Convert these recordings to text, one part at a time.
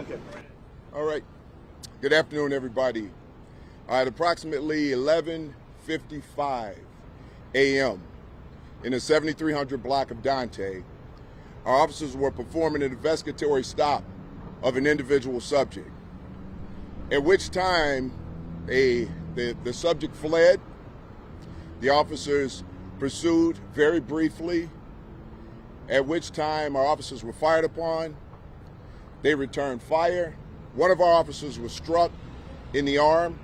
Okay. All right. Good afternoon, everybody. At approximately 11:55 a.m. in the 7300 block of Dante, our officers were performing an investigatory stop of an individual subject, at which time the subject fled. The officers pursued very briefly, at which time our officers were fired upon. They returned fire. One of our officers was struck in the arm.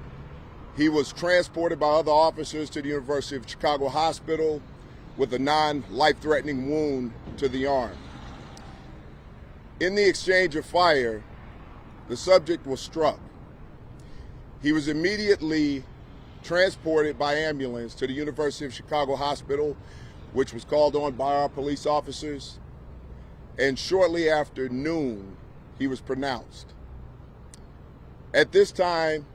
He was transported by other officers to the University of Chicago Hospital with a non-life-threatening wound to the arm. In the exchange of fire, the subject was struck. He was immediately transported by ambulance to the University of Chicago Hospital, which was called on by our police officers, and shortly after noon, he was pronounced. At this time,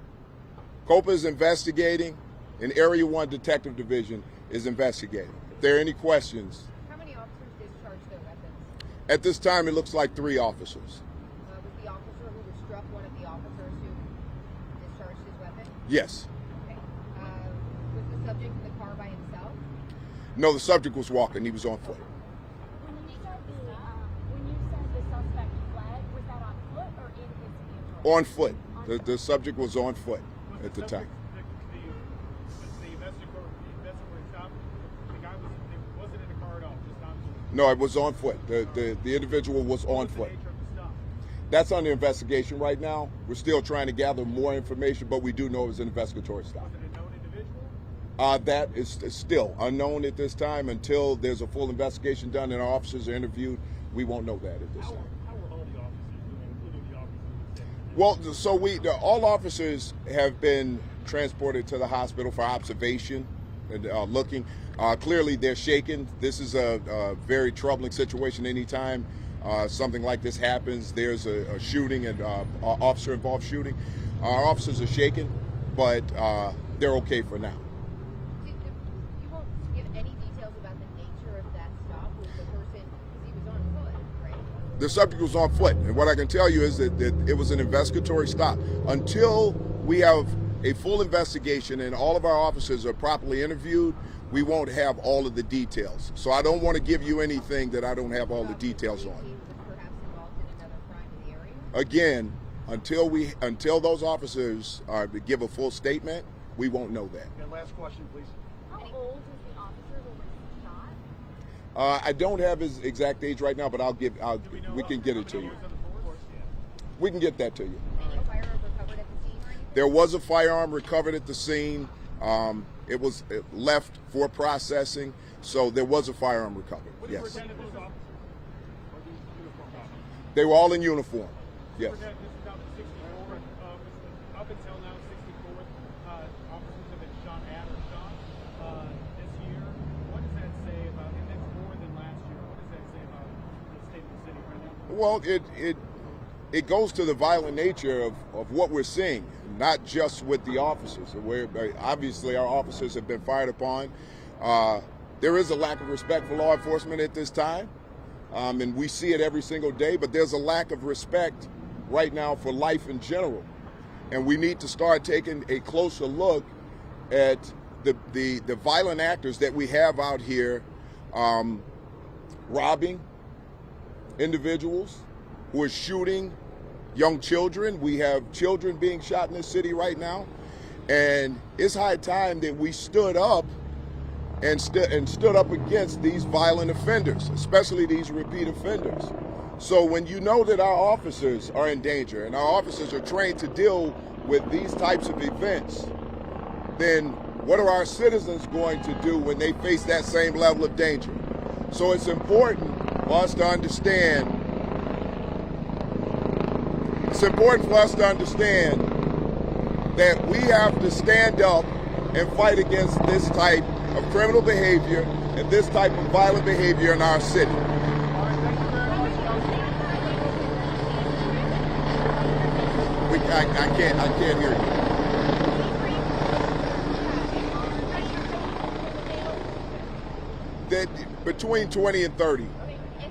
COPA is investigating, and Area 1 Detective Division is investigating. If there are any questions. How many officers discharged their weapons? At this time, it looks like 3 officers. Was the officer who was struck one of the officers who discharged his weapon? Yes. Okay. Was the subject in the car by himself? No, the subject was walking. He was on foot. When you said the suspect fled, was that on foot or in his vehicle? On foot. The subject was on foot at the time. The investigatory stop, the guy wasn't in the car at all, just on foot. No, it was on foot. The individual was on What's the foot. nature of the stop? That's under investigation right now. We're still trying to gather more information, but we do know it was an investigatory stop. Was it a known individual? That is still unknown at this time. Until there's a full investigation done and our officers are interviewed, we won't know that at this time. How were all the officers doing, including the officers? Well, so all officers have been transported to the hospital for observation and looking. Clearly, they're shaken. This is a very troubling situation. Anytime something like this happens, there's a shooting and officer-involved shooting. Our officers are shaken, but they're okay for now. You won't give any details about the nature of that stop with the person, because he was on foot, right? The subject was on foot, and what I can tell you is that it was an investigatory stop. Until we have a full investigation and all of our officers are properly interviewed, we won't have all of the details. So I don't want to give you anything that I don't have all the details on. He was perhaps involved in another crime in the area? Again, until those officers give a full statement, we won't know that. Okay, last question, please. How old is the officer who was shot? I don't have his exact age right now, but we can get it to you. We can get that to you. Any firearm recovered at the scene or anything? There was a firearm recovered at the scene. It was left for processing, so there was a firearm recovered. Yes. Those officers? Or these uniformed officers? They were all in uniform. Yes. This is up to 64. Up until now, 64 officers have been shot at or shot this year. What does that say about, and that's more than last year, what does that say about the state of the city right now? Well, it goes to the violent nature of what we're seeing, not just with the officers. Obviously, our officers have been fired upon. There is a lack of respect for law enforcement at this time, and we see it every single day, but there's a lack of respect right now for life in general. And we need to start taking a closer look at the violent actors that we have out here robbing individuals, who are shooting young children. We have children being shot in this city right now. And it's high time that we stood up and stood up against these violent offenders, especially these repeat offenders. So when you know that our officers are in danger and our officers are trained to deal with these types of events, then what are our citizens going to do when they face that same level of danger? So it's important for us to understand that we have to stand up and fight against this type of criminal behavior and this type of violent behavior in our city. I can't hear you. That between 20 and 30. And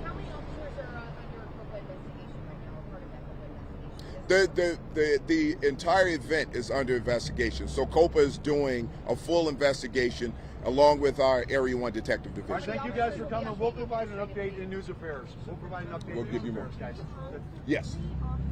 how many officers are under COPA investigation right now, or part of that COPA investigation? The entire event is under investigation. So COPA is doing a full investigation along with our Area 1 Detective All right, Division. thank you guys for coming. We'll provide an update in News Affairs. We'll provide an update We'll in give News you more. Affairs, guys. Yes. The officer